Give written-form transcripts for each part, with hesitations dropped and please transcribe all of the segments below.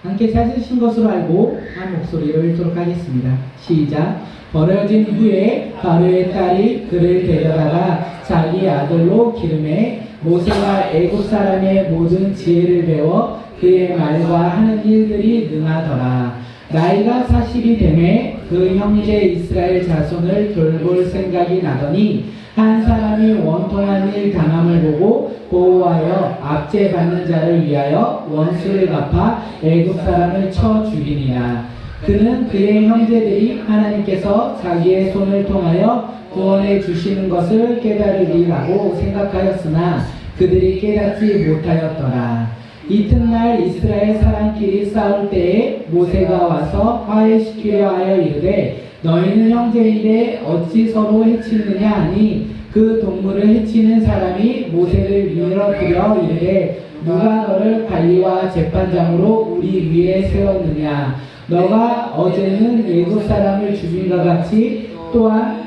함께 찾으신 것으로 알고 한 목소리로 읽도록 하겠습니다. 시작. 버려진 후에 바로의 딸이 그를 데려다가 자기 아들로 기름해 모세가 애굽 사람의 모든 지혜를 배워 그의 말과 하는 일들이 능하더라. 나이가 40이 되매 그 형제 이스라엘 자손을 돌볼 생각이 나더니 한 사람이 원통한 일 당함을 보고 보호하여 압제받는 자를 위하여 원수를 갚아 애굽 사람을 쳐 죽이니라. 그는 그의 형제들이 하나님께서 자기의 손을 통하여 구원해 주시는 것을 깨달으리라고 생각하였으나 그들이 깨닫지 못하였더라. 이튿날 이스라엘 사람끼리 싸울 때에 모세가 와서 화해시키려 하여 이르되 너희는 형제인데 어찌 서로 해치느냐 하니 그 동물을 해치는 사람이 모세를 밀어들여 이르되 누가 너를 관리와 재판장으로 우리 위에 세웠느냐. 너가 어제는 애굽 사람을 죽인 것 같이 또한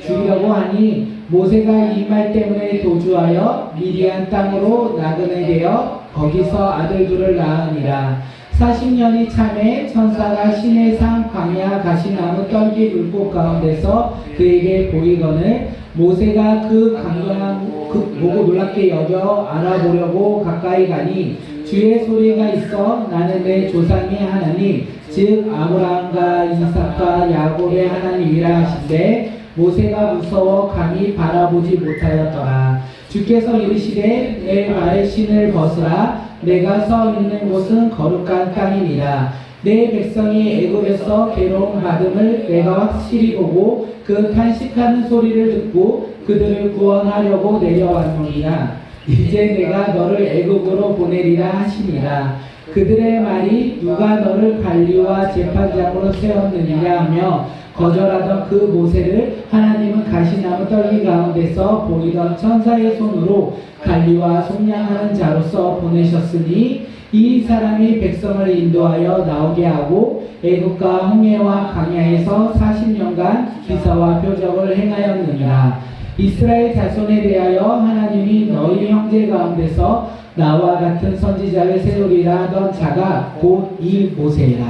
죽이려고 하니 모세가 이 말 때문에 도주하여 미디안 땅으로 나그네 되어 거기서 아들 둘을 낳으니라. 40년이 참에 천사가 시내 산 광야 가시나무 떨기 물꽃 가운데서 그에게 보이거늘 모세가 그 강경한 보고 놀랍게 여겨 알아보려고 가까이 가니 주의 소리가 있어 나는 내 조상의 하나님 즉 아브라함과 이삭과 야곱의 하나님이라 하신대 모세가 무서워 감히 바라보지 못하였더라. 주께서 이르시되 내 발의 신을 벗으라. 내가 서 있는 곳은 거룩한 땅이니라. 내 백성이 애굽에서 괴로움 받음을 내가 확실히 보고 그 탄식하는 소리를 듣고 그들을 구원하려고 내려왔노니라. 이제 내가 너를 애굽으로 보내리라 하시니라. 그들의 말이 누가 너를 관리와 재판장으로 세웠느냐 하며 거절하던 그 모세를 하나님은 가시나무 떨기 가운데서 보이던 천사의 손으로 관리와 속량하는 자로서 보내셨으니 이 사람이 백성을 인도하여 나오게 하고 애굽과 홍해와 광야에서 40년간 기사와 표적을 행하였느니라. 이스라엘 자손에 대하여 하나님이 너희 형제 가운데서 나와 같은 선지자를 세우리라 하던 자가 곧 이 모세라.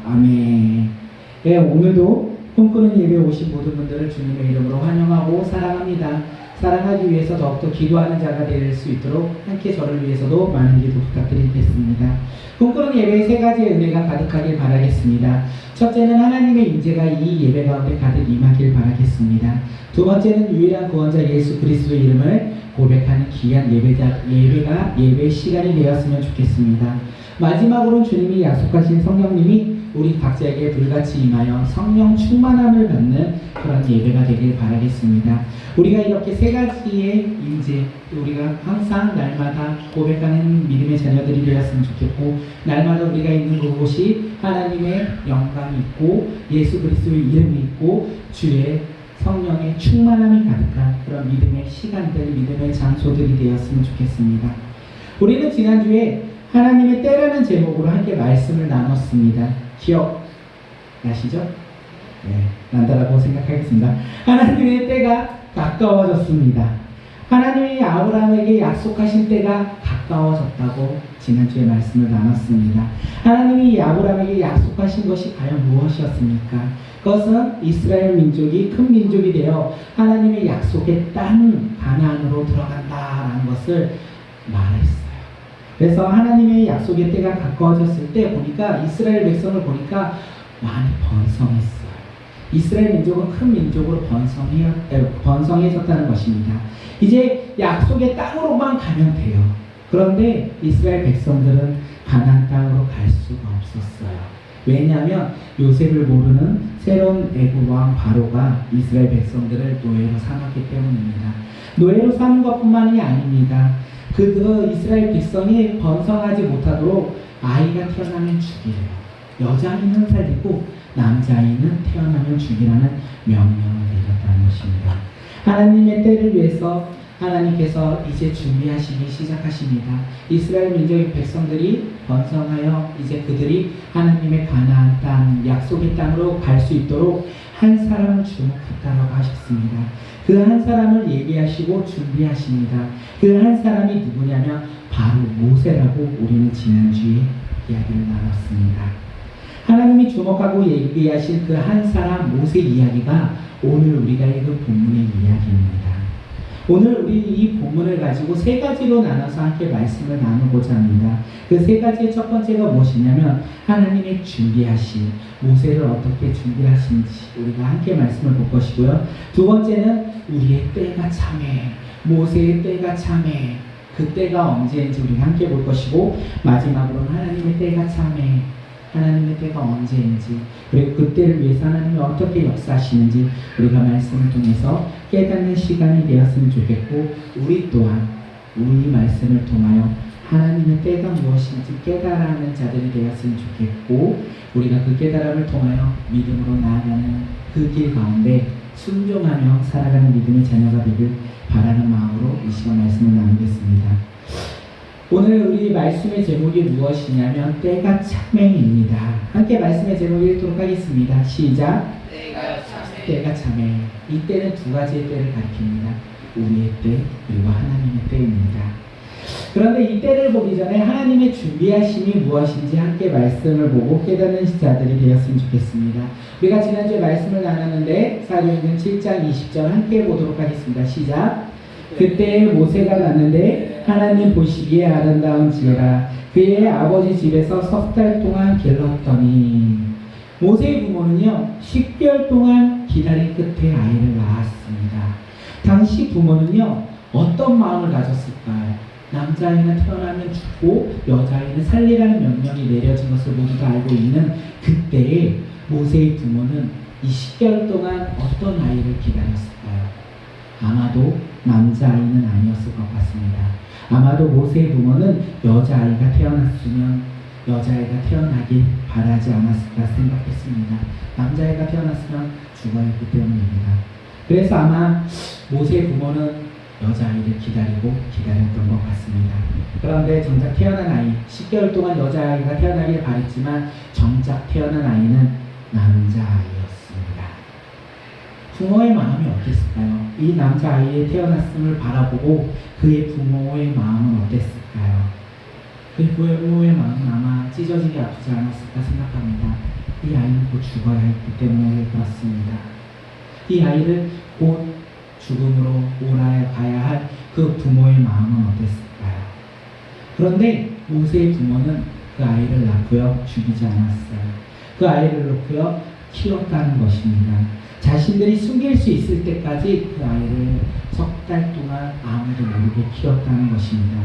아멘. 네, 오늘도 꿈꾸는 예배 오신 모든 분들을 주님의 이름으로 환영하고 사랑합니다. 사랑하기 위해서 더욱더 기도하는 자가 될 수 있도록 함께 저를 위해서도 많은 기도 부탁드리겠습니다. 꿈꾸는 예배에 세 가지의 은혜가 가득하길 바라겠습니다. 첫째는 하나님의 임재가 이 예배 가운데 가득 임하길 바라겠습니다. 두 번째는 유일한 구원자 예수 그리스도의 이름을 고백하는 귀한 예배 시간이 되었으면 좋겠습니다. 마지막으로는 주님이 약속하신 성령님이 우리 각자에게 불같이 임하여 성령 충만함을 받는 그런 예배가 되길 바라겠습니다. 우리가 이렇게 세 가지의 임재, 우리가 항상 날마다 고백하는 믿음의 자녀들이 되었으면 좋겠고, 날마다 우리가 있는 그곳이 하나님의 영광이 있고 예수 그리스도의 이름이 있고 주의 성령의 충만함이 가득한 그런 믿음의 시간들, 믿음의 장소들이 되었으면 좋겠습니다. 우리는 지난주에 하나님의 때라는 제목으로 함께 말씀을 나눴습니다. 기억나시죠? 네, 난다라고 생각하겠습니다. 하나님의 때가 가까워졌습니다. 하나님이 아브라함에게 약속하신 때가 가까워졌다고 지난주에 말씀을 나눴습니다. 하나님이 아브라함에게 약속하신 것이 과연 무엇이었습니까? 그것은 이스라엘 민족이 큰 민족이 되어 하나님의 약속의 땅 가나안으로 들어간다라는 것을 말했어요. 그래서 하나님의 약속의 때가 가까워졌을 때 보니까 이스라엘 백성을 보니까 많이 번성했어요. 이스라엘 민족은 큰 민족으로 번성해졌다는 것입니다. 이제 약속의 땅으로만 가면 돼요. 그런데 이스라엘 백성들은 가나안 땅으로 갈 수가 없었어요. 왜냐하면 요셉을 모르는 새로운 애굽 왕 바로가 이스라엘 백성들을 노예로 삼았기 때문입니다. 노예로 삼은 것뿐만이 아닙니다. 그 이스라엘 백성이 번성하지 못하도록 아이가 태어나면 죽이래요. 여자아이는 살리고 남자아이는 태어나면 죽이라는 명령을 내렸다는 것입니다. 하나님의 때를 위해서 하나님께서 이제 준비하시기 시작하십니다. 이스라엘 민족의 백성들이 번성하여 이제 그들이 하나님의 가나안 땅, 약속의 땅으로 갈 수 있도록 한 사람을 주목했다고 하셨습니다. 그 한 사람을 예비하시고 준비하십니다. 그 한 사람이 누구냐면 바로 모세라고 우리는 지난주에 이야기를 나눴습니다. 하나님이 주목하고 얘기하신 그 한 사람 모세 이야기가 오늘 우리가 읽은 본문의 이야기입니다. 오늘 우리 이 본문을 가지고 세 가지로 나눠서 함께 말씀을 나누고자 합니다. 그 세 가지의 첫 번째가 무엇이냐면 하나님이 준비하신 모세를 어떻게 준비하신지 우리가 함께 말씀을 볼 것이고요. 두 번째는 우리의 때가 참해, 모세의 때가 참해, 그 때가 언제인지 우리가 함께 볼 것이고, 마지막으로는 하나님의 때가 참해, 하나님의 때가 언제인지, 그리고 그 때를 위해서 하나님이 어떻게 역사하시는지 우리가 말씀을 통해서 깨닫는 시간이 되었으면 좋겠고, 우리 또한 우리 말씀을 통하여 하나님의 때가 무엇인지 깨달아하는 자들이 되었으면 좋겠고, 우리가 그 깨달음을 통하여 믿음으로 나아가는 그 길 가운데 순종하며 살아가는 믿음의 자녀가 되길 바라는 마음으로 이 시간 말씀을 나누겠습니다. 오늘 우리 말씀의 제목이 무엇이냐면 때가 참행입니다. 함께 말씀의 제목 읽도록 하겠습니다. 시작. 때가 참행. 이 때는 두 가지의 때를 가리킵니다. 우리의 때 그리고 하나님의 때입니다. 그런데 이 때를 보기 전에 하나님의 준비하심이 무엇인지 함께 말씀을 보고 깨닫는 자들이 되었으면 좋겠습니다. 우리가 지난주에 말씀을 나눴는데 사도행전 7장 20절 함께 보도록 하겠습니다. 시작. 그때 모세가 났는데 하나님 보시기에 아름다운지라 그의 아버지 집에서 석 달 동안 길렀더니, 모세의 부모는요 10개월 동안 기다린 끝에 아이를 낳았습니다. 당시 부모는요 어떤 마음을 가졌을까요? 남자아이는 태어나면 죽고 여자아이는 살리라는 명령이 내려진 것을 모두 다 알고 있는 그때에 모세의 부모는 이 10개월 동안 어떤 아이를 기다렸을까요? 아마도 남자아이는 아니었을 것 같습니다. 아마도 모세의 부모는 여자아이가 태어났으면 여자아이가 태어나길 바라지 않았을까 생각했습니다. 남자아이가 태어났으면 죽어야 했기 때문입니다. 그래서 아마 모세의 부모는 여자아이를 기다렸던 것 같습니다. 그런데 정작 태어난 아이, 10개월 동안 여자아이가 태어나길 바랬지만 정작 태어난 아이는 남자아이였습니다. 부모의 마음이 어땠을까요? 이 남자아이의 태어났음을 바라보고 그의 부모의 마음은 어땠을까요? 그의 부모의 마음은 아마 찢어지게 아프지 않았을까 생각합니다. 이 아이는 곧 죽어야 했기 때문에 그렇습니다. 이 아이를 곧 죽음으로 가야 할 그 부모의 마음은 어땠을까요? 그런데 모세의 부모는 그 아이를 낳고요 죽이지 않았어요. 그 아이를 놓고요 키웠다는 것입니다. 자신들이 숨길 수 있을 때까지 그 아이를 석 달 동안 아무도 모르게 키웠다는 것입니다.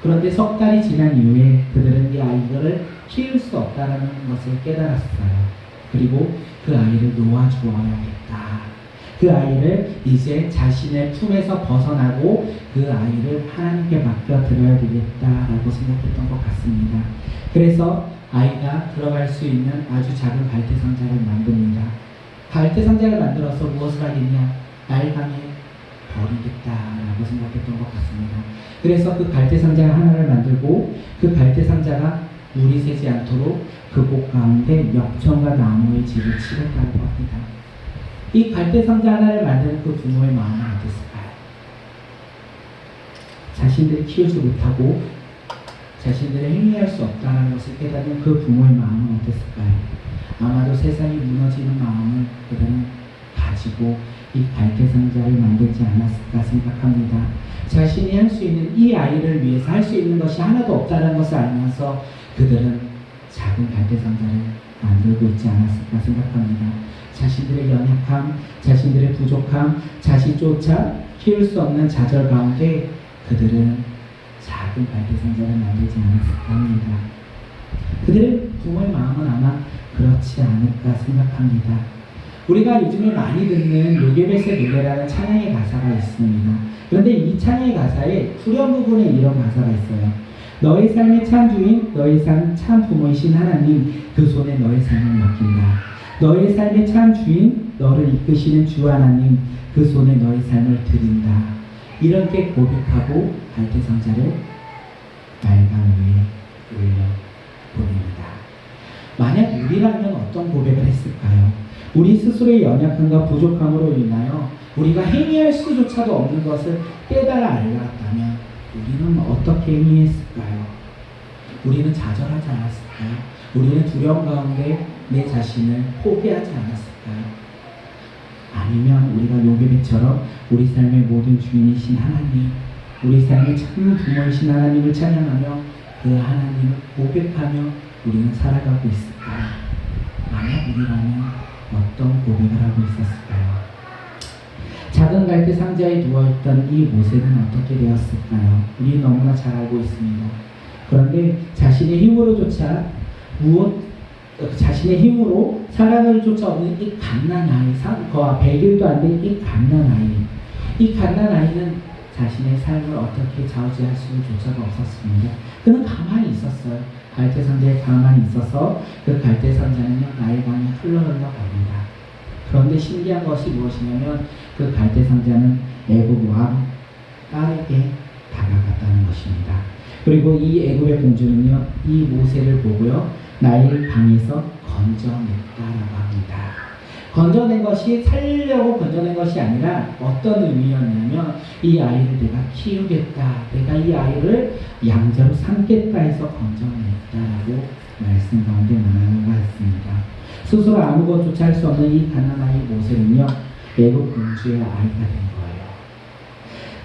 그런데 석 달이 지난 이후에 그들은 이 아이를 키울 수 없다는 것을 깨달았어요. 그리고 그 아이를 놓아주어야겠다. 그 아이를 이제 자신의 품에서 벗어나고 그 아이를 하나님께 맡겨드려야 되겠다라고 생각했던 것 같습니다. 그래서 아이가 들어갈 수 있는 아주 작은 갈대상자를 만듭니다. 갈대상자를 만들어서 무엇을 하겠냐? 나일강에 버리겠다라고 생각했던 것 같습니다. 그래서 그 갈대상자 하나를 만들고 그 갈대상자가 물이 새지 않도록 그 곳 가운데 엽전과 나무의 집을 치렀다고 합니다. 이 갈대상자 하나를 만드는 그 부모의 마음은 어땠을까요? 자신들이 키우지 못하고 자신들이 행위할 수 없다는 것을 깨닫는 그 부모의 마음은 어땠을까요? 아마도 세상이 무너지는 마음을 그들은 가지고 이 갈대상자를 만들지 않았을까 생각합니다. 자신이 할 수 있는 이 아이를 위해서 할 수 있는 것이 하나도 없다는 것을 알면서 그들은 작은 갈대상자를 만들고 있지 않았을까 생각합니다. 자신들의 연약함, 자신들의 부족함, 자신조차 키울 수 없는 좌절 가운데 그들은 작은 갈대상자를 만들지 않았을까 합니다. 그들의 부모의 마음은 아마 그렇지 않을까 생각합니다. 우리가 요즘에 많이 듣는 요게벳의 노래라는 찬양의 가사가 있습니다. 그런데 이 찬양의 가사에 후렴 부분에 이런 가사가 있어요. 너의 삶의 참 주인, 너의 삶 참 부모이신 하나님, 그 손에 너의 삶을 맡긴다. 너의 삶의 참 주인, 너를 이끄시는 주 하나님, 그 손에 너의 삶을 드린다. 이렇게 고백하고 갈대상자를 나일강 위에 올려보냅니다. 만약 우리라면 어떤 고백을 했을까요? 우리 스스로의 연약함과 부족함으로 인하여 우리가 행위할 수조차도 없는 것을 깨달아 알았다면 우리는 어떻게 행위했을까요? 우리는 좌절하지 않았을까요? 우리는 두려움 가운데 내 자신을 포기하지 않았을까요? 아니면 우리가 요괴비처럼 우리 삶의 모든 주인이신 하나님, 우리 삶의 참 부모이신 하나님을 찬양하며 그 하나님을 고백하며 우리는 살아가고 있을까요? 만약 우리라면 어떤 고백을 하고 있었을까요? 작은 갈대 상자에 누워있던 이 모세는 어떻게 되었을까요? 우리 너무나 잘 알고 있습니다. 그런데 자신의 힘으로조차 자신의 힘으로 살아갈 조차 없는 이 갓난아이, 그와 100일도 안 된 이 갓난아이, 이 갓난아이는 자신의 삶을 어떻게 좌우지할 수조차가 없었습니다. 그는 가만히 있었어요. 갈대 상자에 가만히 있어서 그 갈대 상자는요, 나일강에 흘러갑니다. 그런데 신기한 것이 무엇이냐면 그 갈대 상자는 애굽 왕 딸에게 다가갔다는 것입니다. 그리고 이 애굽의 공주는요, 이 모세를 보고요, 나일 강에서 건져냈다라고 합니다. 건져낸 것이 살려고 건져낸 것이 아니라 어떤 의미였냐면 이 아이를 내가 키우겠다, 내가 이 아이를 양자로 삼겠다 해서 건져냈다라고 말씀 가운데 말하는 것 같습니다. 스스로 아무것조차 할 수 없는 이 가난아이 모세는요, 애굽 공주의 아이가 된 거예요.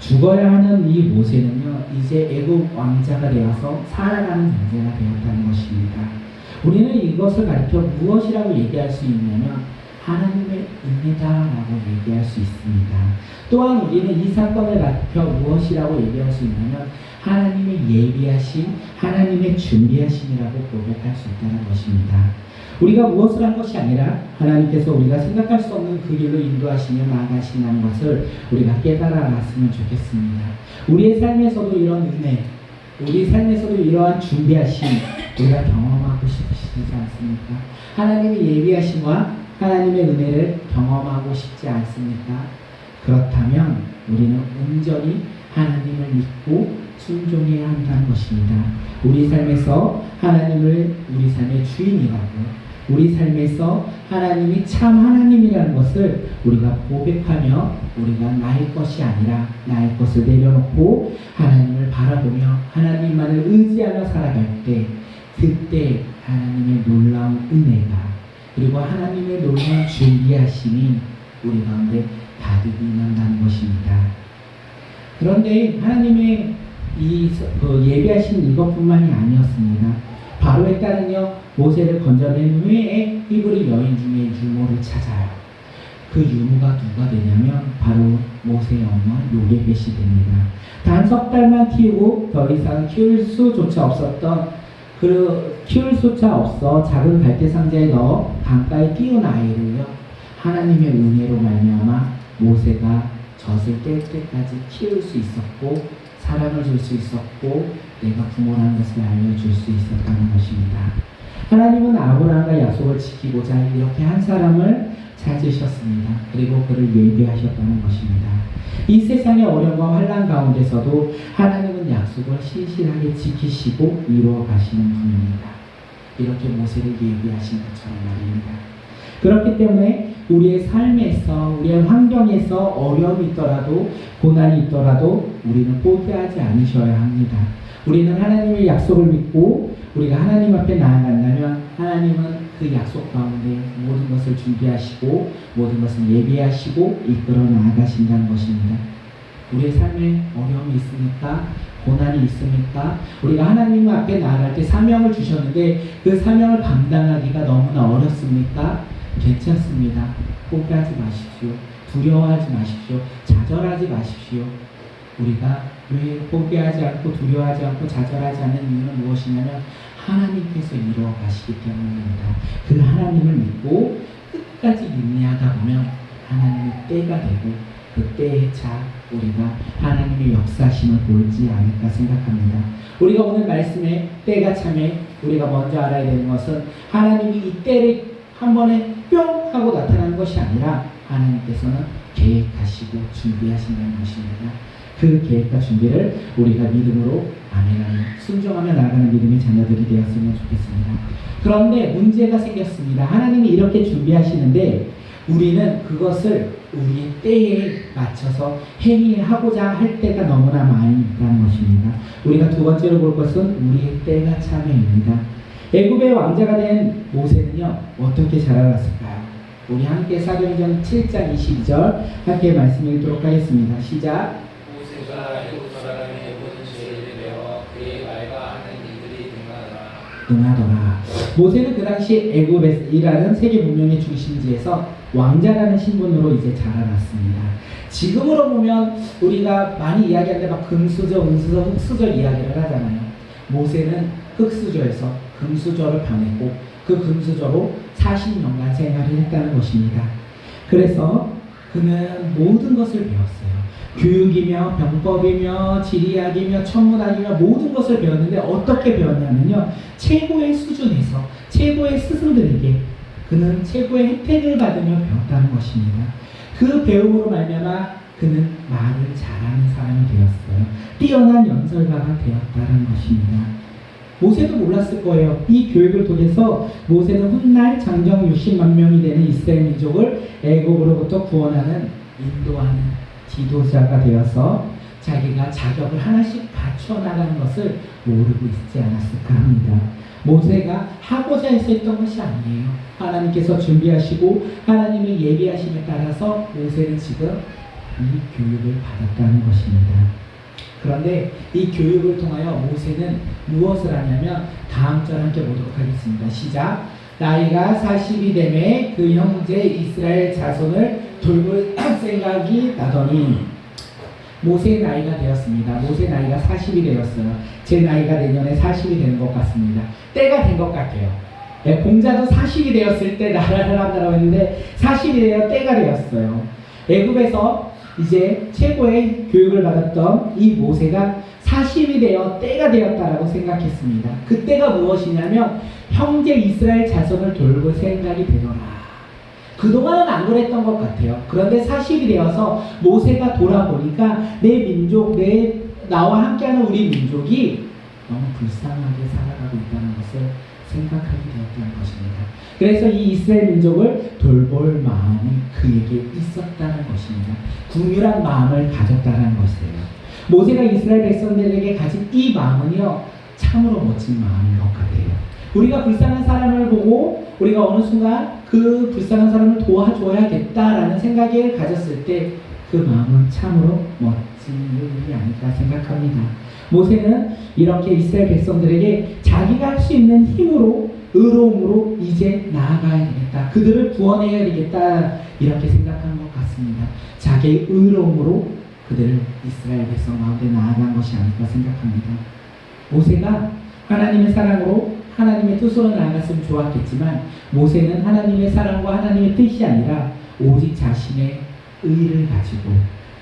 죽어야 하는 이 모세는요, 이제 애굽 왕자가 되어서 살아가는 존재가 되었다는 것입니다. 우리는 이것을 가리켜 무엇이라고 얘기할 수 있냐면 하나님의 은혜다라고 얘기할 수 있습니다. 또한 우리는 이 사건을 가리켜 무엇이라고 얘기할 수 있냐면 하나님의 예비하심, 하나님의 준비하심이라고 고백할 수 있다는 것입니다. 우리가 무엇을 한 것이 아니라 하나님께서 우리가 생각할 수 없는 그 길로 인도하시며 나아가신다는 것을 우리가 깨달아갔으면 좋겠습니다. 우리의 삶에서도 이런 은혜, 우리 삶에서도 이러한 준비하심 우리가 경험하고 싶으시지 않습니까? 하나님의 예비하심과 하나님의 은혜를 경험하고 싶지 않습니까? 그렇다면 우리는 온전히 하나님을 믿고 순종해야 한다는 것입니다. 우리 삶에서 하나님을 우리 삶의 주인이라고, 우리 삶에서 하나님이 참 하나님이라는 것을 우리가 고백하며 우리가 나의 것이 아니라 나의 것을 내려놓고 하나님을 바라보며 하나님만을 의지하며 살아갈 때, 그때 하나님의 놀라운 은혜가 그리고 하나님의 놀라운 준비하심이 우리 가운데 가득히 임한다는 것입니다. 그런데 하나님의 예비하신 이것뿐만이 아니었습니다. 바로의 딸은요, 모세를 건져낸 후에 히브리 여인 중에 유모를 찾아요. 그 유모가 누가 되냐면 바로 모세의 엄마 요게벳이 됩니다. 단 석 달만 키우고 더 이상 키울 수조차 없어 작은 갈대 상자에 넣어 강가에 띄운 아이를요, 하나님의 은혜로 말미암아 모세가 젖을 뗄 때까지 키울 수 있었고 사랑을 줄 수 있었고 내가 부모라는 것을 알려줄 수 있었다는 것입니다. 하나님은 아브라함과 약속을 지키고자 이렇게 한 사람을 찾으셨습니다. 그리고 그를 예비하셨다는 것입니다. 이 세상의 어려움과 환난 가운데서도 하나님은 약속을 신실하게 지키시고 이루어 가시는 분입니다. 이렇게 모세를 예비하신 것처럼 말입니다. 그렇기 때문에 우리의 삶에서, 우리의 환경에서 어려움이 있더라도, 고난이 있더라도 우리는 포기하지 않으셔야 합니다. 우리는 하나님의 약속을 믿고 우리가 하나님 앞에 나아간다면 하나님은 그 약속 가운데 모든 것을 준비하시고 모든 것을 예비하시고 이끌어 나아가신다는 것입니다. 우리의 삶에 어려움이 있습니까? 고난이 있습니까? 우리가 하나님 앞에 나아갈 때 사명을 주셨는데 그 사명을 감당하기가 너무나 어렵습니까? 괜찮습니다. 포기하지 마십시오. 두려워하지 마십시오. 좌절하지 마십시오. 우리가 왜 포기하지 않고 두려워하지 않고 좌절하지 않는 이유는 무엇이냐면 하나님께서 이루어 가시기 때문입니다. 그 하나님을 믿고 끝까지 인내하다 보면 하나님의 때가 되고 그 때에 차 우리가 하나님의 역사심을 볼지 않을까 생각합니다. 우리가 오늘 말씀에 때가 참에 우리가 먼저 알아야 되는 것은 하나님이 이 때를 한 번에 뿅 하고 나타나는 것이 아니라 하나님께서는 계획하시고 준비하신다는 것입니다. 그 계획과 준비를 우리가 믿음으로 아멘하며 순종하며 나아가는 믿음의 자녀들이 되었으면 좋겠습니다. 그런데 문제가 생겼습니다. 하나님이 이렇게 준비하시는데 우리는 그것을 우리의 때에 맞춰서 행위하고자 할 때가 너무나 많이 있다는 것입니다. 우리가 두 번째로 볼 것은 우리의 때가 참여입니다. 애굽의 왕자가 된 모세는요, 어떻게 자라났을까요? 우리 함께 사도행전 7장 22절 함께 말씀 읽도록 하겠습니다. 시작. 모세가 애굽 사람의 모든 죄를 메워 그의 말과 하는 이들이 응하더라. 모세는 그 당시 애굽이라는 세계 문명의 중심지에서 왕자라는 신분으로 이제 자라났습니다. 지금으로 보면 우리가 많이 이야기하는데 막 금수저, 은수저, 흙수저 이야기를 하잖아요. 모세는 흙수저에서 금수저를 변했고 그 금수저로 40년간 생활을 했다는 것입니다. 그래서 그는 모든 것을 배웠어요. 교육이며 병법이며 지리학이며 천문학이며 모든 것을 배웠는데 어떻게 배웠냐면요, 최고의 수준에서 최고의 스승들에게 그는 최고의 혜택을 받으며 배웠다는 것입니다. 그 배움으로 말미암아 그는 말을 잘하는 사람이 되었어요. 뛰어난 연설가가 되었다는 것입니다. 모세도 몰랐을 거예요. 이 교육을 통해서 모세는 훗날 장정 60만 명이 되는 이스라엘 민족을 애굽으로부터 구원하는 인도하는 지도자가 되어서 자기가 자격을 하나씩 갖춰 나가는 것을 모르고 있지 않았을까 합니다. 모세가 하고자 해서 했던 것이 아니에요. 하나님께서 준비하시고 하나님의 예비하심에 따라서 모세는 지금 이 교육을 받았다는 것입니다. 그런데 이 교육을 통하여 모세는 무엇을 하냐면 다음 절 함께 보도록 하겠습니다. 시작. 나이가 40이 되매 그 형제 이스라엘 자손을 돌볼 생각이 나더니 모세의 나이가 되었습니다. 모세 나이가 40이 되었어요. 제 나이가 내년에 40이 되는 것 같습니다. 때가 된 것 같아요. 네, 공자도 40이 되었을 때 나라를 한다고 했는데 40이 되어 때가 되었어요. 애굽에서 이제 최고의 교육을 받았던 이 모세가 40이 되어 때가 되었다라고 생각했습니다. 그때가 무엇이냐면 형제 이스라엘 자손을 돌볼 생각이 되더라. 그동안은 안 그랬던 것 같아요. 그런데 40이 되어서 모세가 돌아보니까 내 민족, 나와 함께하는 우리 민족이 너무 불쌍하게 살아가고 있다는 것을 생각하게 되었다는 것입니다. 그래서 이 이스라엘 민족을 돌볼 마음이 그에게 있었다는 것입니다. 긍휼한 마음을 가졌다는 것이에요. 모세가 이스라엘 백성들에게 가진 이 마음은요, 참으로 멋진 마음인 것 같아요. 우리가 불쌍한 사람을 보고 우리가 어느 순간 그 불쌍한 사람을 도와줘야겠다라는 생각을 가졌을 때 그 마음은 참으로 멋진 일이 아닐까 생각합니다. 모세는 이렇게 이스라엘 백성들에게 자기가 할 수 있는 힘으로, 의로움으로 이제 나아가야 되겠다, 그들을 구원해야 되겠다, 이렇게 생각한 것 같습니다. 자기의 의로움으로 그들을 이스라엘 백성 가운데 나아간 것이 아닐까 생각합니다. 모세가 하나님의 사랑으로 하나님의 뜻으로 나아갔으면 좋았겠지만 모세는 하나님의 사랑과 하나님의 뜻이 아니라 오직 자신의 의를 가지고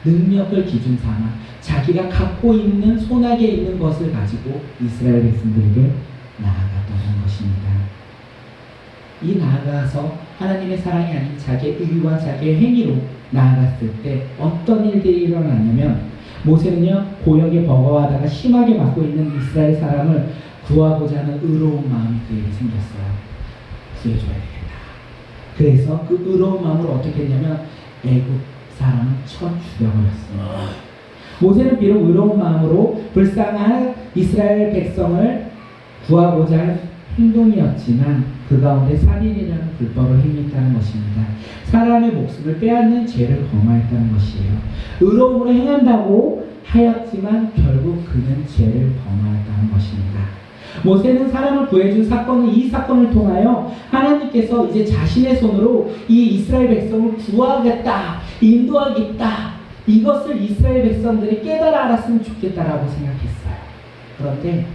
능력을 기준 삼아 자기가 갖고 있는 손아귀에 있는 것을 가지고 이스라엘 백성들에게 나아갔다는 것입니다. 이 나아가서 하나님의 사랑이 아닌 자기의 의와 자기의 행위로 나아갔을 때 어떤 일들이 일어나냐면 모세는요, 고역에 버거워하다가 심하게 맞고 있는 이스라엘 사람을 구하고자 하는 의로운 마음이 그에게 생겼어요. 구해줘야 되겠다. 그래서 그 의로운 마음으로 어떻게 했냐면 애굽 사람을 쳐 죽여버렸어요. 모세는 비록 의로운 마음으로 불쌍한 이스라엘 백성을 구하고자 한 행동이었지만 그 가운데 살인이라는 불법을 행했다는 것입니다. 사람의 목숨을 빼앗는 죄를 범하였다는 것이에요. 의로움으로 행한다고 하였지만 결국 그는 죄를 범하였다는 것입니다. 모세는 사람을 구해준 사건은 이 사건을 통하여 하나님께서 이제 자신의 손으로 이 이스라엘 백성을 구하겠다, 인도하겠다, 이것을 이스라엘 백성들이 깨달아 알았으면 좋겠다라고 생각했어요. 그런데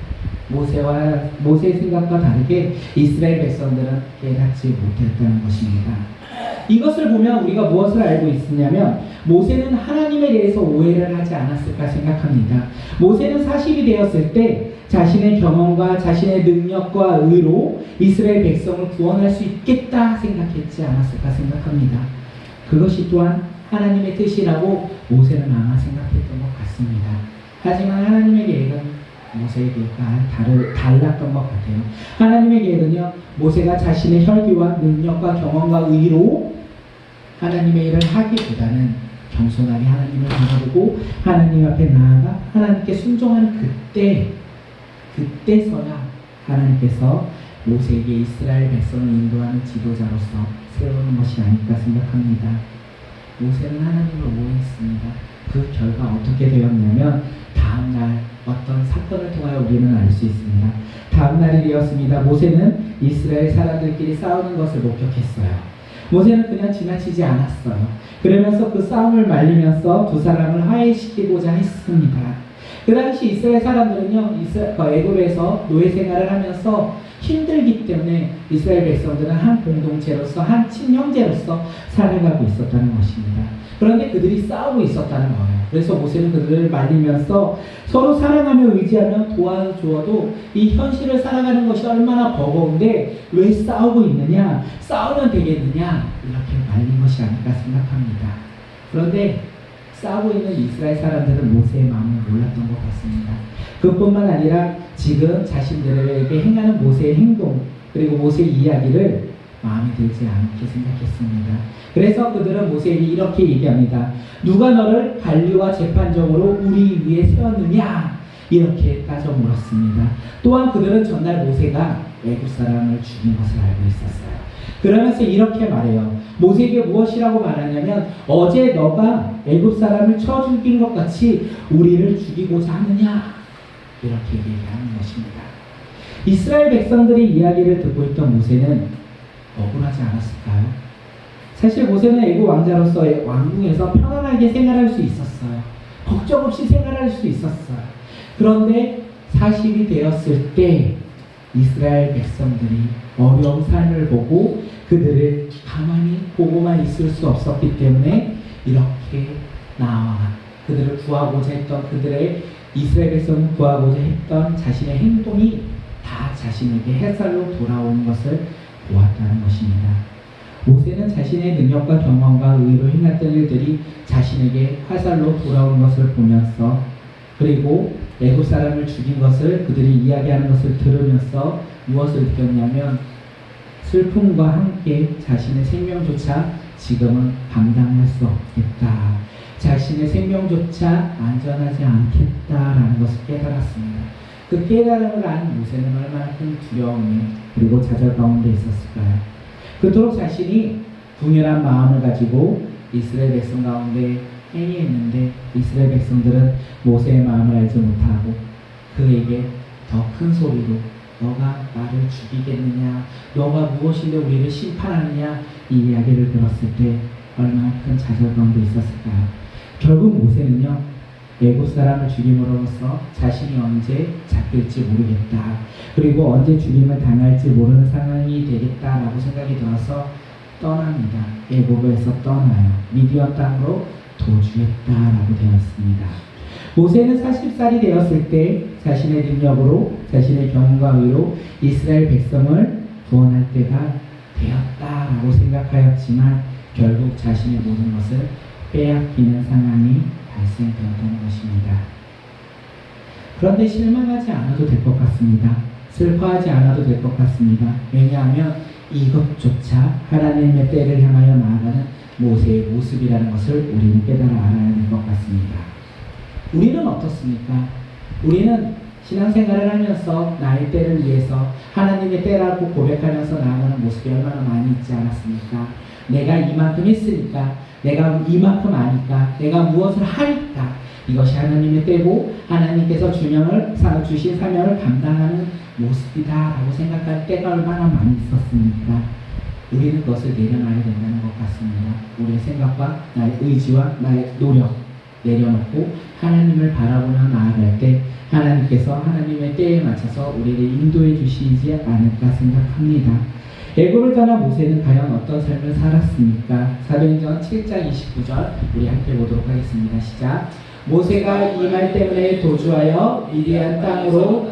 모세의 생각과 다르게 이스라엘 백성들은 깨닫지 못했다는 것입니다. 이것을 보면 우리가 무엇을 알고 있느냐면 모세는 하나님에 대해서 오해를 하지 않았을까 생각합니다. 모세는 40이 되었을 때 자신의 경험과 자신의 능력과 의로 이스라엘 백성을 구원할 수 있겠다 생각했지 않았을까 생각합니다. 그것이 또한 하나님의 뜻이라고 모세는 아마 생각했던 것 같습니다. 하지만 하나님의 계획은 모세의 계획과 달랐던 것 같아요. 하나님의 계획은요, 모세가 자신의 혈기와 능력과 경험과 의로 하나님의 일을 하기보다는 겸손하게 하나님을 바라보고 하나님 앞에 나아가 하나님께 순종하는 그때서야 하나님께서 모세에게 이스라엘 백성을 인도하는 지도자로서 세우는 것이 아닐까 생각합니다. 모세는 하나님을 오해했습니다. 그 결과 어떻게 되었냐면 다음날 어떤 사건을 통하여 우리는 알 수 있습니다. 다음날이 되었습니다. 모세는 이스라엘 사람들끼리 싸우는 것을 목격했어요. 모세는 그냥 지나치지 않았어요. 그러면서 그 싸움을 말리면서 두 사람을 화해시키고자 했습니다. 그 당시 이스라엘 사람들은요, 애굽에서 노예 생활을 하면서 힘들기 때문에 이스라엘 백성들은 한 공동체로서 한 친형제로서 살아가고 있었다는 것입니다. 그런데 그들이 싸우고 있었다는 거예요. 그래서 모세는 그들을 말리면서 서로 사랑하며 의지하며 도와주어도 이 현실을 살아가는 것이 얼마나 버거운데 왜 싸우고 있느냐, 싸우면 되겠느냐, 이렇게 말린 것이 아닐까 생각합니다. 그런데 싸우고 있는 이스라엘 사람들은 모세의 마음을 몰랐던 것 같습니다. 그뿐만 아니라 지금 자신들에게 행하는 모세의 행동 그리고 모세의 이야기를 마음에 들지 않게 생각했습니다. 그래서 그들은 모세에게 이렇게 얘기합니다. 누가 너를 관리와 재판정으로 우리 위에 세웠느냐? 이렇게 따져 물었습니다. 또한 그들은 전날 모세가 애굽 사람을 죽인 것을 알고 있었어요. 그러면서 이렇게 말해요. 모세에게 무엇이라고 말하냐면 어제 너가 애굽 사람을 쳐 죽인 것 같이 우리를 죽이고자 하느냐? 이렇게 얘기하는 것입니다. 이스라엘 백성들의 이야기를 듣고 있던 모세는 억울하지 않았을까요? 사실 모세는 애굽 왕자로서 왕궁에서 편안하게 생활할 수 있었어요. 걱정 없이 생활할 수 있었어요. 그런데 40이 되었을 때 이스라엘 백성들이 어려운 삶을 보고 그들을 가만히 보고만 있을 수 없었기 때문에 이렇게 나와 그들을 구하고자 했던 그들의 이스라엘 백성을 구하고자 했던 자신의 행동이 다 자신에게 해살로 돌아오는 것을 보았다는 것입니다. 모세는 자신의 능력과 경험과 의로 행했던 일들이 자신에게 화살로 돌아오는 것을 보면서 그리고 애굽 사람을 죽인 것을 그들이 이야기하는 것을 들으면서 무엇을 느꼈냐면 슬픔과 함께 자신의 생명조차 지금은 감당할 수 없겠다. 자신의 생명조차 안전하지 않겠다라는 것을 깨달았습니다. 그 깨달음을 안 모세는 얼마나 큰 두려움에 그리고 좌절 가운데 있었을까요? 그토록 자신이 궁혈한 마음을 가지고 이스라엘 백성 가운데 행위했는데 이스라엘 백성들은 모세의 마음을 알지 못하고 그에게 더 큰 소리로 너가 나를 죽이겠느냐, 너가 무엇인데 우리를 심판하느냐 이 이야기를 들었을 때 얼마나 큰 좌절 가운데 있었을까요? 결국 모세는요 애굽 사람을 죽임으로써 자신이 언제 잡힐지 모르겠다. 그리고 언제 죽임을 당할지 모르는 상황이 되겠다라고 생각이 들어서 떠납니다. 애굽에서 떠나요. 미디안 땅으로 도주했다라고 되어 있습니다. 모세는 40살이 되었을 때 자신의 능력으로 자신의 경험과 의로 이스라엘 백성을 구원할 때가 되었다라고 생각하였지만 결국 자신의 모든 것을 빼앗기는 상황이 발생되었다는 것입니다. 그런데 실망하지 않아도 될 것 같습니다. 슬퍼하지 않아도 될 것 같습니다. 왜냐하면 이것조차 하나님의 때를 향하여 나아가는 모세의 모습이라는 것을 우리는 깨달아 알아야 될 것 같습니다. 우리는 어떻습니까? 우리는 신앙생활을 하면서 나의 때를 위해서 하나님의 때라고 고백하면서 나아가는 모습이 얼마나 많이 있지 않았습니까? 내가 이만큼 했으니까, 내가 이만큼 아니까, 내가 무엇을 하니까 이것이 하나님의 때고 하나님께서 주신 사명을 감당하는 모습이다라고 생각할 때가 얼마나 많이 있었습니까? 우리는 그것을 내려놔야 된다는 것 같습니다. 우리의 생각과 나의 의지와 나의 노력 내려놓고 하나님을 바라보며 나아갈 때 하나님께서 하나님의 때에 맞춰서 우리를 인도해 주시지 않을까 생각합니다. 애굽을 떠난 모세는 과연 어떤 삶을 살았습니까? 사도행전 7장 29절 우리 함께 보도록 하겠습니다. 시작. 모세가 이 말 때문에 도주하여 미디안 땅으로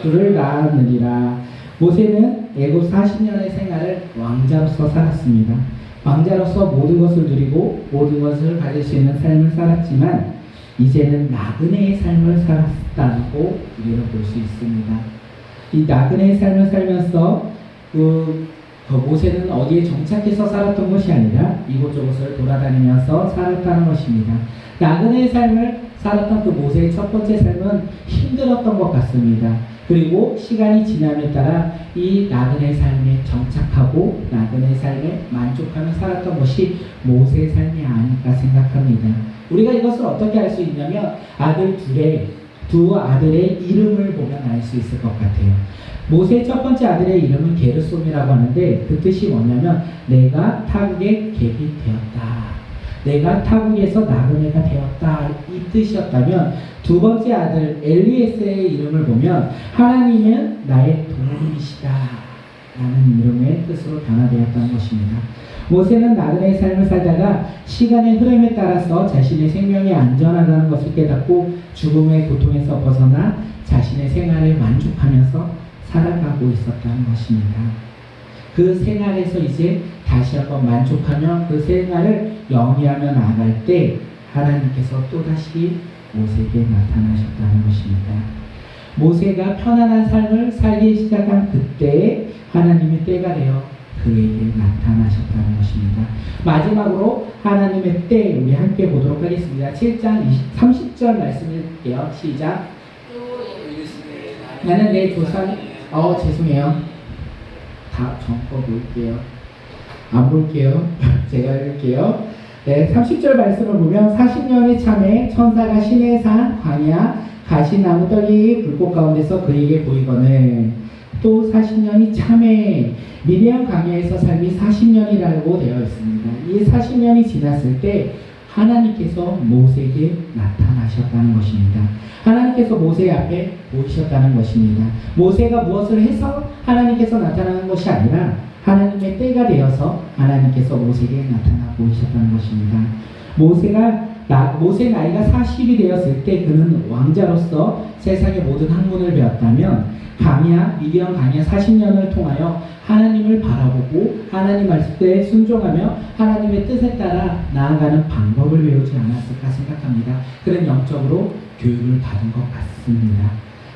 그를 낳았느니라. 모세는 애굽 40년의 생활을 왕자로서 살았습니다. 왕자로서 모든 것을 누리고 모든 것을 가질 수 있는 삶을 살았지만 이제는 나그네의 삶을 살았다고 우리는 볼 수 있습니다. 이 나그네의 삶을 살면서 그 그 모세는 어디에 정착해서 살았던 것이 아니라 이곳저곳을 돌아다니면서 살았다는 것입니다. 나그네의 삶을 살았던 그 모세의 첫 번째 삶은 힘들었던 것 같습니다. 그리고 시간이 지남에 따라 이 나그네 삶에 정착하고 나그네 삶에 만족하며 살았던 것이 모세의 삶이 아닐까 생각합니다. 우리가 이것을 어떻게 알 수 있냐면 두 아들의 이름을 보면 알 수 있을 것 같아요. 모세의 첫 번째 아들의 이름은 게르솜이라고 하는데 그 뜻이 뭐냐면 내가 타국의 객이 되었다. 내가 타국에서 나그네가 되었다. 이 뜻이었다면 두 번째 아들 엘리에셀의 이름을 보면 하나님은 나의 도움이시다 라는 이름의 뜻으로 변화되었다는 것입니다. 모세는 나그네의 삶을 살다가 시간의 흐름에 따라서 자신의 생명이 안전하다는 것을 깨닫고 죽음의 고통에서 벗어나 자신의 생활에 만족하면서 살아가고 있었다는 것입니다. 그 생활에서 이제 다시 한번 만족하며 그 생활을 영위하며 나아갈 때 하나님께서 또다시 모세에게 나타나셨다는 것입니다. 모세가 편안한 삶을 살기 시작한 그때 하나님의 때가 되어 그에게 나타나셨다는 것입니다. 마지막으로 하나님의 때 우리 함께 보도록 하겠습니다. 7장 30절 말씀 읽을게요. 시작. 나는 내 조상 죄송해요. 다 전거 볼게요. 안 볼게요. 제가 읽을게요. 네, 30절 말씀을 보면 40년이 참에 천사가 신의 산 광야 가시나무 떡이 불꽃 가운데서 그에게 보이거늘 또 40년이 참에 미디안 광야에서 삶이 40년이라고 되어 있습니다. 이 40년이 지났을 때 하나님께서 모세에게 나타나셨다는 것입니다. 하나님께서 모세 앞에 보이셨다는 것입니다. 모세가 무엇을 해서 하나님께서 나타나는 것이 아니라 하나님의 때가 되어서 하나님께서 모세에게 나타나 보이셨다는 것입니다. 모세 나이가 40이 되었을 때 그는 왕자로서 세상의 모든 학문을 배웠다면 미디안 광야 40년을 통하여 하나님을 바라보고 하나님 말씀에 순종하며 하나님의 뜻에 따라 나아가는 방법을 배우지 않았을까 생각합니다. 그는 영적으로 교육을 받은 것 같습니다.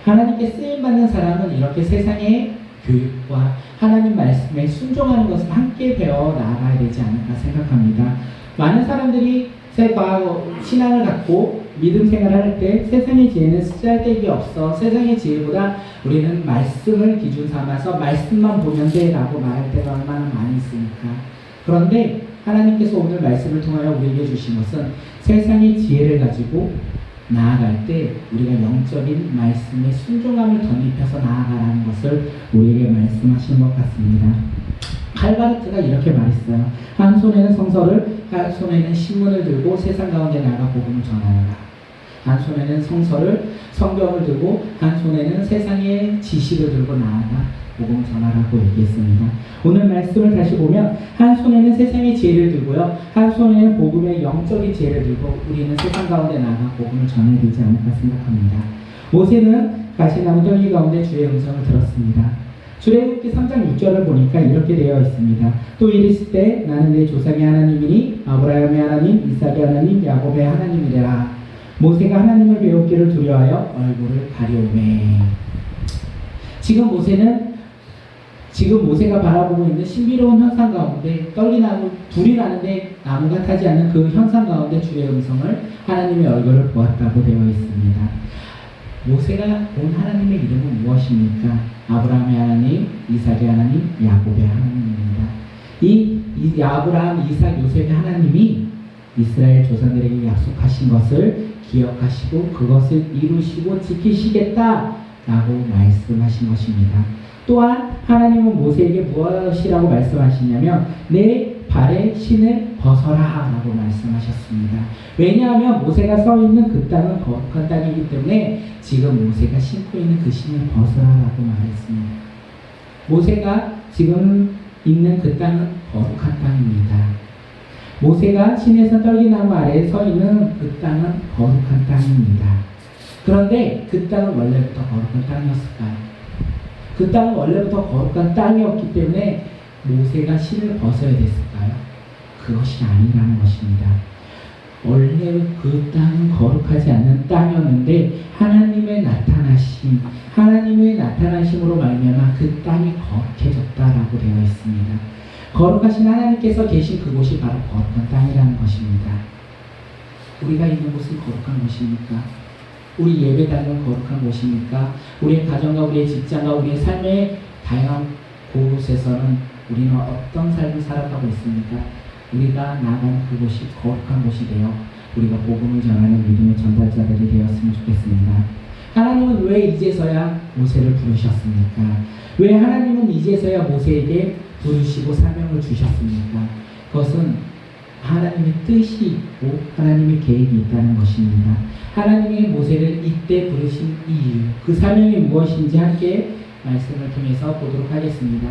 하나님께 쓰임받는 사람은 이렇게 세상의 교육과 하나님 말씀에 순종하는 것을 함께 배워 나아가야 되지 않을까 생각합니다. 많은 사람들이 신앙을 갖고 믿음 생활을 할 때 세상의 지혜는 쓸데기 없어. 세상의 지혜보다 우리는 말씀을 기준 삼아서 말씀만 보면 돼 라고 말할 때가 얼마나 많이 있으니까. 그런데 하나님께서 오늘 말씀을 통하여 우리에게 주신 것은 세상의 지혜를 가지고 나아갈 때 우리가 영적인 말씀에 순종함을 덧입혀서 나아가라는 것을 우리에게 말씀하신 것 같습니다. 칼바르트가 이렇게 말했어요. 한 손에는 성서를, 한 손에는 신문을 들고 세상 가운데 나가 복음을 전하라. 한 손에는 성경을 들고 한 손에는 세상의 지식을 들고 나아가 복음을 전하라고 얘기했습니다. 오늘 말씀을 다시 보면 한 손에는 세상의 지혜를 들고요, 한 손에는 복음의 영적인 지혜를 들고 우리는 세상 가운데 나아가 복음을 전해야 되지 않을까 생각합니다. 모세는 가시나무 떨기 가운데 주의 음성을 들었습니다. 출애굽기 3장 6절을 보니까 이렇게 되어 있습니다. 또 이르실 때 나는 내 조상의 하나님이니 아브라함의 하나님, 이삭의 하나님, 야곱의 하나님이라. 모세가 하나님을 배웠기를 두려워하여 얼굴을 가려우매. 지금 모세가 바라보고 있는 신비로운 현상 가운데 떨기나무 불이 나는데 나무가 타지 않는 그 현상 가운데 주의 음성을 하나님의 얼굴을 보았다고 되어 있습니다. 모세가 본 하나님의 이름은 무엇입니까? 아브라함의 하나님, 이삭의 하나님, 야곱의 하나님입니다. 이 아브라함, 이삭, 요셉의 하나님이 이스라엘 조상들에게 약속하신 것을 기억하시고 그것을 이루시고 지키시겠다라고 말씀하신 것입니다. 또한 하나님은 모세에게 무엇이라고 말씀하시냐면 내 발에 신을 벗어라 라고 말씀하셨습니다. 왜냐하면 모세가 서 있는 그 땅은 거룩한 땅이기 때문에 지금 모세가 신고 있는 그 신을 벗어라 라고 말했습니다. 모세가 지금 있는 그 땅은 거룩한 땅입니다. 모세가 신에서 떨기나무 아래에 서 있는 그 땅은 거룩한 땅입니다. 그런데 그 땅은 원래부터 거룩한 땅이었을까요? 그 땅은 원래부터 거룩한 땅이었기 때문에 모세가 신을 벗어야 됐을까요? 그것이 아니라는 것입니다. 원래 그 땅은 거룩하지 않는 땅이었는데 하나님의 나타나심으로 말미암아 그 땅이 거룩해졌다라고 땅이라고 되어 있습니다. 거룩하신 하나님께서 계신 그곳이 바로 거룩한 땅이라는 것입니다. 우리가 있는 곳은 거룩한 곳입니까? 우리 예배당은 거룩한 곳입니까? 우리의 가정과 우리의 직장과 우리의 삶의 다양한 곳에서는 우리는 어떤 삶을 살아가고 있습니까? 우리가 나가는 그곳이 거룩한 곳이 되어 우리가 복음을 전하는 믿음의 전달자들이 되었으면 좋겠습니다. 하나님은 왜 이제서야 모세를 부르셨습니까? 왜 하나님은 이제서야 모세에게 부르시고 사명을 주셨습니까? 그것은 하나님의 뜻이 있고 하나님의 계획이 있다는 것입니다. 하나님이 모세를 이때 부르신 이유, 그 사명이 무엇인지 함께 말씀을 통해서 보도록 하겠습니다.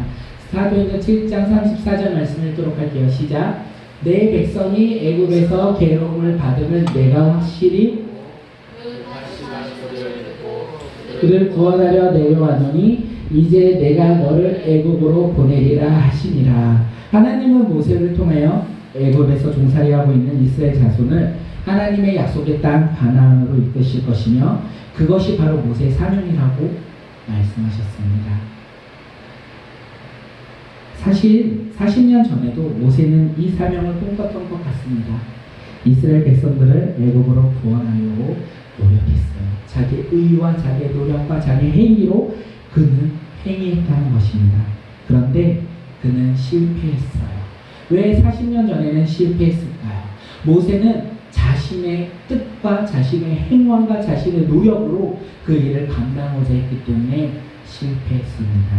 사도행전 7장 34절 말씀을 읽도록 할게요. 시작. 내 백성이 애굽에서 괴로움을 받으면 내가 확실히 그를 구원하려 내려왔노니 이제 내가 너를 애굽으로 보내리라 하시니라. 하나님은 모세를 통하여 애굽에서 종살이하고 있는 이스라엘 자손을 하나님의 약속의 땅 가나안으로 이끄실 것이며 그것이 바로 모세의 사명이라고 말씀하셨습니다. 사실 40년 전에도 모세는 이 사명을 꿈꿨던 것 같습니다. 이스라엘 백성들을 애굽으로 구원하려고 노력했어요. 자기 의와 자기의 노력과 자기 행위로 그는 행위했다는 것입니다. 그런데 그는 실패했어요. 왜 40년 전에는 실패했을까요? 모세는 자신의 뜻과 자신의 행원과 자신의 노력으로 그 일을 감당하고자 했기 때문에 실패했습니다.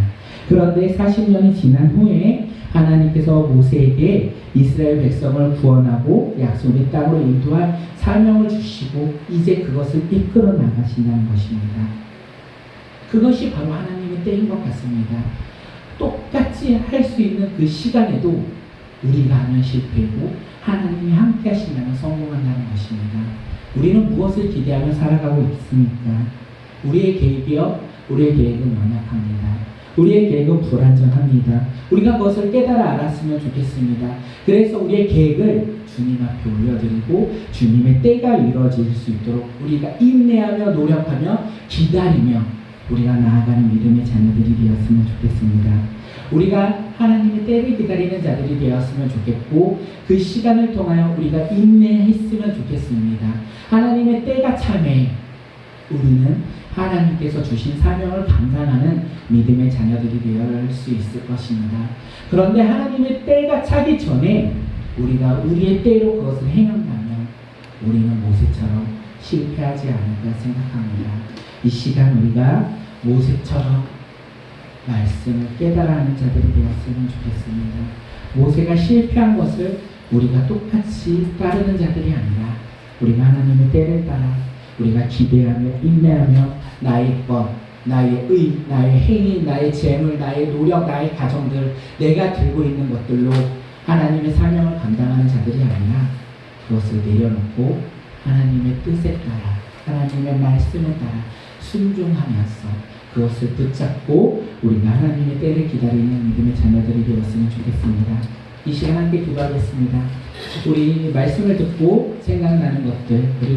그런데 40년이 지난 후에 하나님께서 모세에게 이스라엘 백성을 구원하고 약속의 땅으로 인도할 사명을 주시고 이제 그것을 이끌어 나가신다는 것입니다. 그것이 바로 하나님의 때인 것 같습니다. 똑같이 할 수 있는 그 시간에도 우리가 하면 실패고 하나님이 함께 하시면 성공한다는 것입니다. 우리는 무엇을 기대하며 살아가고 있습니까? 우리의 계획이요? 우리의 계획은 연약합니다. 우리의 계획은 불안정합니다. 우리가 그것을 깨달아 알았으면 좋겠습니다. 그래서 우리의 계획을 주님 앞에 올려드리고 주님의 때가 이루어질 수 있도록 우리가 인내하며 노력하며 기다리며 우리가 나아가는 믿음의 자녀들이 되었으면 좋겠습니다. 우리가 하나님의 때를 기다리는 자들이 되었으면 좋겠고 그 시간을 통하여 우리가 인내했으면 좋겠습니다. 하나님의 때가 참에 우리는 하나님께서 주신 사명을 감당하는 믿음의 자녀들이 되어야 할 수 있을 것입니다. 그런데 하나님의 때가 차기 전에 우리가 우리의 때로 그것을 행한다면 우리는 모세처럼 실패하지 않을까 생각합니다. 이 시간 우리가 모세처럼 말씀을 깨달아하는 자들이 되었으면 좋겠습니다. 모세가 실패한 것을 우리가 똑같이 따르는 자들이 아니라 우리가 하나님의 때를 따라 우리가 기대하며 인내하며 나의 것, 나의 의, 나의 행위, 나의 재물, 나의 노력, 나의 가정들 내가 들고 있는 것들로 하나님의 사명을 감당하는 자들이 아니라 그것을 내려놓고 하나님의 뜻에 따라 하나님의 말씀에 따라 순종하면서 그것을 붙잡고 우리가 하나님의 때를 기다리는 믿음의 자녀들이 되었으면 좋겠습니다. 이 시간 함께 기도하겠습니다. 우리 말씀을 듣고 생각나는 것들 그리고